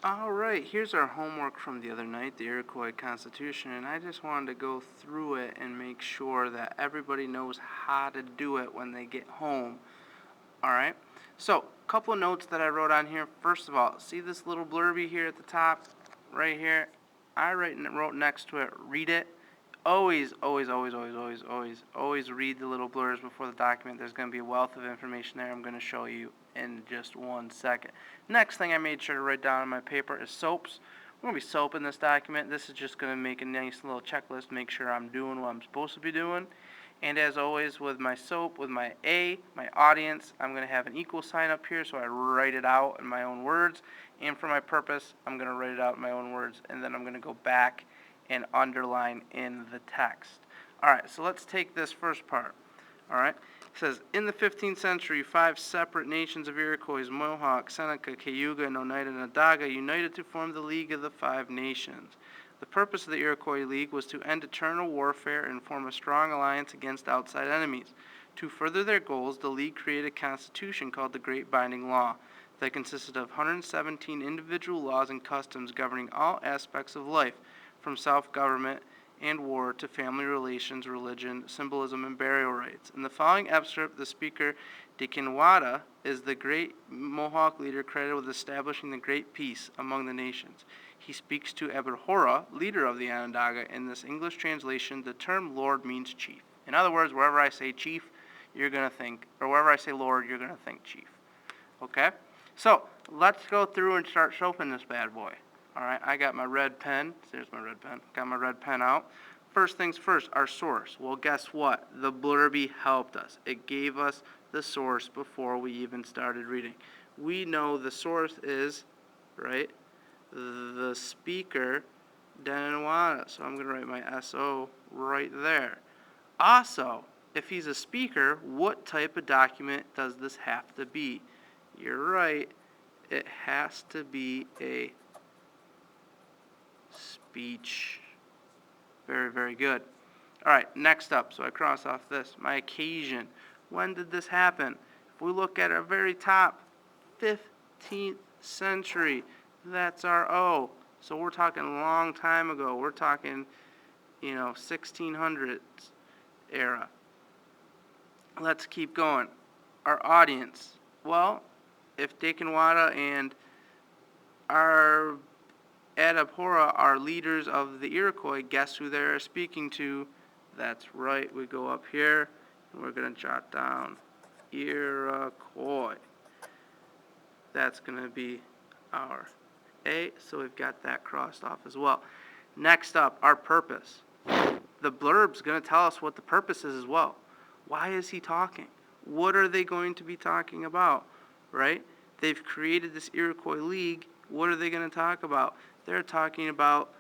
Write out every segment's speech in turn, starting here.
All right, here's our homework from the other night, the Iroquois Constitution, and I just wanted to go through it and make sure that everybody knows how to do it when they get home. All right, so a couple of notes that I wrote on here. First of all, see this little blurby here at the top, right here? I wrote next to it, read it. Always read the little blurs before the document. There's going to be a wealth of information there I'm going to show you in just 1 second. Next thing I made sure to write down on my paper is soaps. We're going to be soaping this document. This is just going to make a nice little checklist, make sure I'm doing what I'm supposed to be doing. And as always with my soap, with my A, my audience, I'm going to have an equal sign up here so I write it out in my own words. And for my purpose, I'm going to write it out in my own words, and then I'm going to go back and underline in the text. All right, so let's take this first part. All right, it says, in the 15th century, 5 separate nations of Iroquois, Mohawk, Seneca, Cayuga, and Oneida and Onondaga united to form the League of the Five Nations. The purpose of the Iroquois League was to end eternal warfare and form a strong alliance against outside enemies. To further their goals, the League created a constitution called the Great Binding Law that consisted of 117 individual laws and customs governing all aspects of life, from self-government and war to family relations, religion, symbolism, and burial rites. In the following excerpt, the speaker, Dekinwada, is the great Mohawk leader credited with establishing the Great Peace among the nations. He speaks to Abhora, leader of the Onondaga. In this English translation, the term Lord means chief. In other words, wherever I say chief, you're going to think, or wherever I say Lord, you're going to think chief. Okay? So, let's go through and start soaping this bad boy. All right, I got my red pen. There's my red pen. Got my red pen out. First things first, our source. Well, guess what? The blurby helped us. It gave us the source before we even started reading. We know the source is, right, the speaker, Dekinwada. So I'm going to write my S-O right there. Also, if he's a speaker, what type of document does this have to be? You're right. It has to be a speech. Very, very good. All right, next up, so I cross off this. My occasion. When did this happen? If we look at our very top, 15th century, that's our O. So we're talking a long time ago. We're talking, 1600s era. Let's keep going. Our audience. Well, if Dekinwada and our Abhora are leaders of the Iroquois, guess who they're speaking to? That's right, we go up here and we're going to jot down Iroquois. That's going to be our A, so we've got that crossed off as well. Next up, our purpose. The blurb's going to tell us what the purpose is as well. Why is he talking? What are they going to be talking about, right? They've created this Iroquois League. What are they going to talk about? They're talking about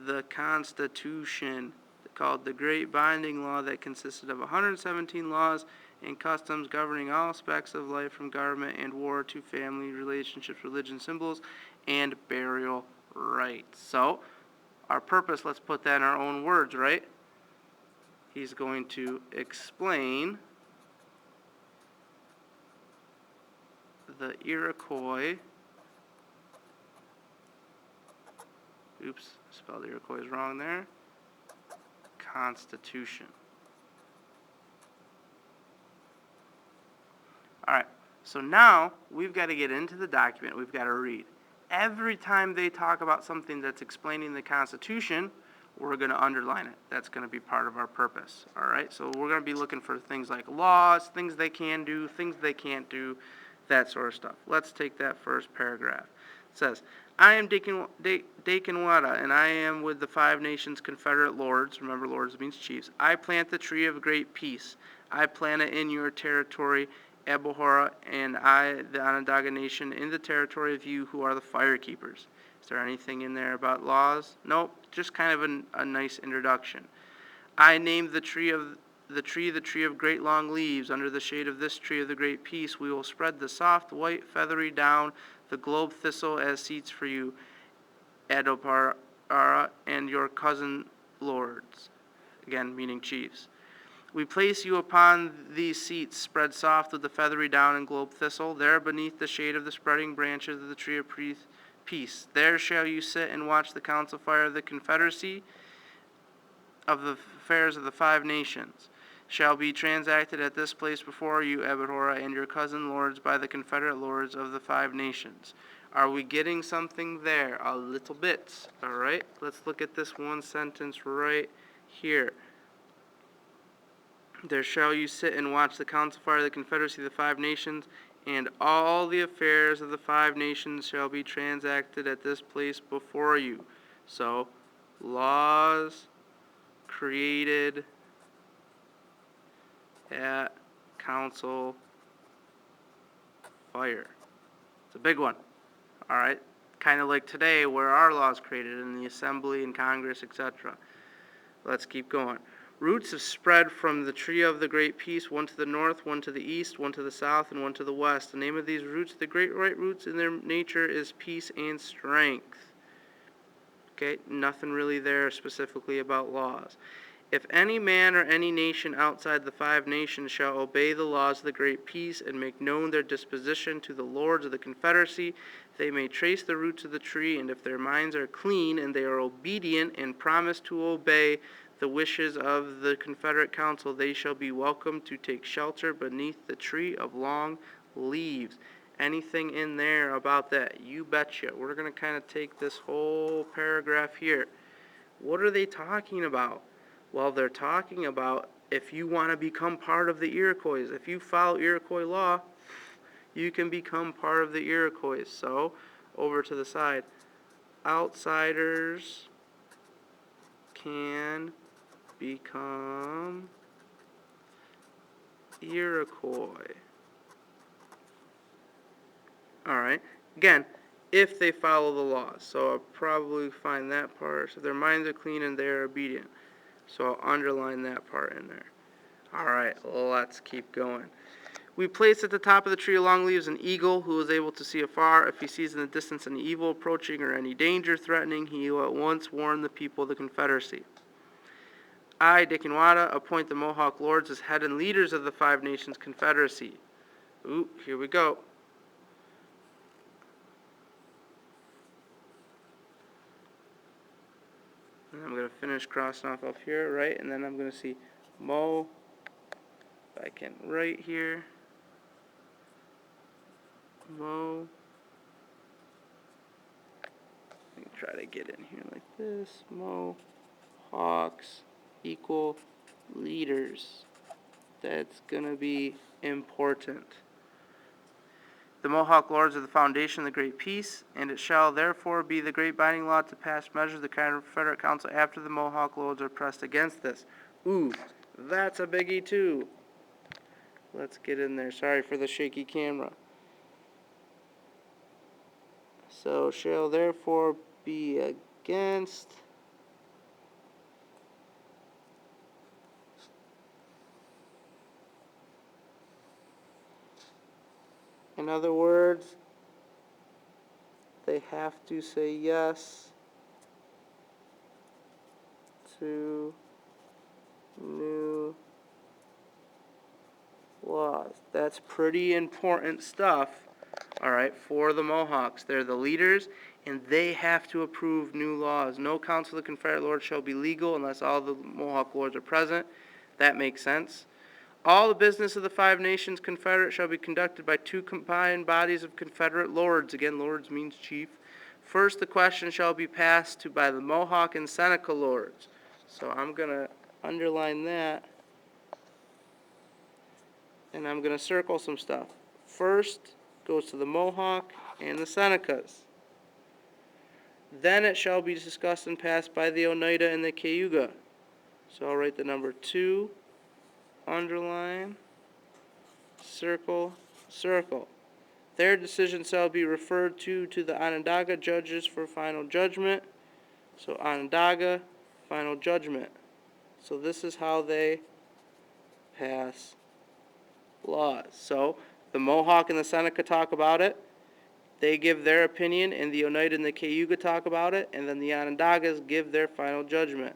the Constitution, called the Great Binding Law, that consisted of 117 laws and customs governing all aspects of life, from government and war to family relationships, religion, symbols, and burial rites. So, our purpose, let's put that in our own words, right? He's going to explain the Iroquois. Oops, spelled Iroquois wrong there. Constitution. All right, so now we've got to get into the document. We've got to read. Every time they talk about something that's explaining the Constitution, we're going to underline it. That's going to be part of our purpose. All right, so we're going to be looking for things like laws, things they can do, things they can't do, that sort of stuff. Let's take that first paragraph. It says, I am Dekinwada, and I am with the 5 nations confederate lords. Remember, lords means chiefs. I plant the tree of great peace. I plant it in your territory, Abhora, and I, the Onondaga nation, in the territory of you who are the fire keepers. Is there anything in there about laws? Nope, just kind of a nice introduction. I named the tree of great long leaves. Under the shade of this tree of the great peace, we will spread the soft, white, feathery down, the globe thistle as seats for you, Abhora, and your cousin lords. Again, meaning chiefs. We place you upon these seats, spread soft with the feathery down and globe thistle, there beneath the shade of the spreading branches of the tree of peace. There shall you sit and watch the council fire of the confederacy of the affairs of the 5 nations. Shall be transacted at this place before you, Abhora, and your cousin lords by the confederate lords of the 5 nations. Are we getting something there? A little bit. All right, let's look at this one sentence right here. There shall you sit and watch the council fire of the confederacy of the 5 nations, and all the affairs of the 5 nations shall be transacted at this place before you. So, laws created at council fire. It's a big one. All right, kind of like today where our laws created in the assembly and Congress, etc. Let's keep going. Roots have spread from the tree of the great peace, one to the north, one to the east, one to the south, and one to the west. The name of these roots, the great right roots in their nature, is peace and strength. Okay, nothing really there specifically about laws. If any man or any nation outside the 5 nations shall obey the laws of the great peace and make known their disposition to the lords of the confederacy, they may trace the roots of the tree, and if their minds are clean and they are obedient and promise to obey the wishes of the confederate council, they shall be welcome to take shelter beneath the tree of long leaves. Anything in there about that? You betcha. We're going to kind of take this whole paragraph here. What are they talking about? Well, they're talking about if you want to become part of the Iroquois. If you follow Iroquois law, you can become part of the Iroquois. So, over to the side. Outsiders can become Iroquois. Alright. Again, if they follow the laws. So I'll probably find that part. So their minds are clean and they are obedient. So I'll underline that part in there. Alright, let's keep going. We place at the top of the tree of long leaves an eagle who is able to see afar. If he sees in the distance any evil approaching or any danger threatening, he will at once warn the people of the confederacy. I, Dikinwada, appoint the Mohawk lords as head and leaders of the 5 nations confederacy. Ooh, here we go. And I'm going to finish crossing off up here, right? And then I'm going to see Mo, if I can, right here. Mo. I can try to get in here like this. Mohawks equal leaders. That's going to be important. The Mohawk lords are the foundation of the great peace, and it shall therefore be the great binding law to pass measures of the Confederate Council after the Mohawk lords are pressed against this. Ooh, that's a biggie too. Let's get in there. Sorry for the shaky camera. So shall therefore be against in other words, they have to say yes to new laws. That's pretty important stuff, all right, for the Mohawks. They're the leaders, and they have to approve new laws. No council of the Confederate lords shall be legal unless all the Mohawk lords are present. That makes sense. All the business of the 5 nations confederate shall be conducted by 2 combined bodies of Confederate lords. Again, lords means chief. First, the question shall be passed to by the Mohawk and Seneca lords. So I'm going to underline that, and I'm going to circle some stuff. First goes to the Mohawk and the Senecas. Then it shall be discussed and passed by the Oneida and the Cayuga. So I'll write the number 2. Underline, circle, circle. Their decision shall be referred to the Onondaga judges for final judgment. So Onondaga, final judgment. So this is how they pass laws. So the Mohawk and the Seneca talk about it. They give their opinion, and the Oneida and the Cayuga talk about it, and then the Onondagas give their final judgment.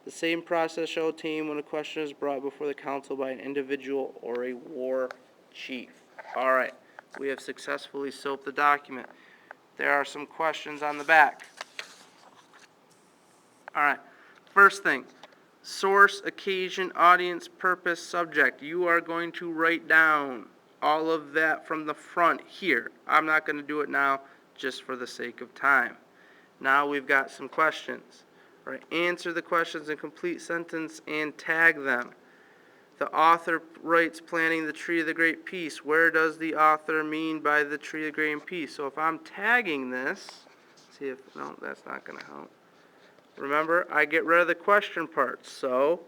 The same process shall obtain when a question is brought before the council by an individual or a war chief. All right, we have successfully soaped the document. there are some questions on the back. All right, first thing, source, occasion, audience, purpose, subject. You are going to write down all of that from the front here. I'm not going to do it now just for the sake of time. Now we've got some questions. All right, answer the questions in complete sentence and tag them. The author writes planting the tree of the great peace. Where does the author mean by the tree of the great peace? So if I'm tagging this, see if, no, that's not going to help. Remember, I get rid of the question part. So,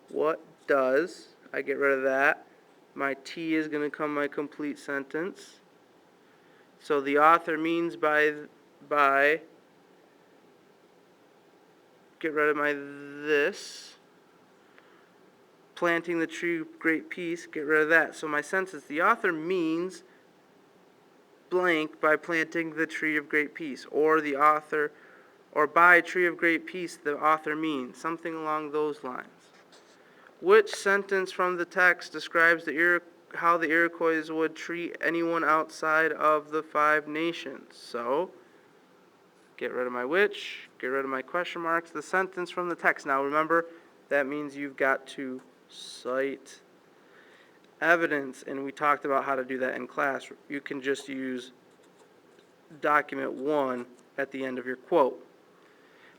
what does, I get rid of that. My T is going to become my complete sentence. So the author means by, get rid of my this. Planting the tree of great peace, get rid of that. So my sentence, the author means blank by planting the tree of great peace. Or the author, or by tree of great peace, the author means. Something along those lines. Which sentence from the text describes how the Iroquois would treat anyone outside of the 5 nations? So, get rid of my which, get rid of my question marks, the sentence from the text. Now remember, that means you've got to cite evidence, and we talked about how to do that in class. You can just use document 1 at the end of your quote.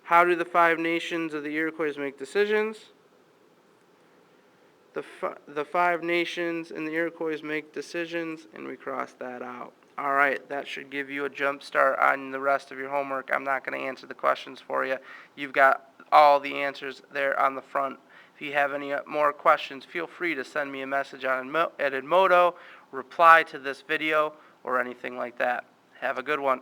How do the 5 nations of the Iroquois make decisions? The 5 nations and the Iroquois make decisions, and we cross that out. All right, that should give you a jump start on the rest of your homework. I'm not going to answer the questions for you. You've got all the answers there on the front. If you have any more questions, feel free to send me a message on Edmodo, reply to this video, or anything like that. Have a good one.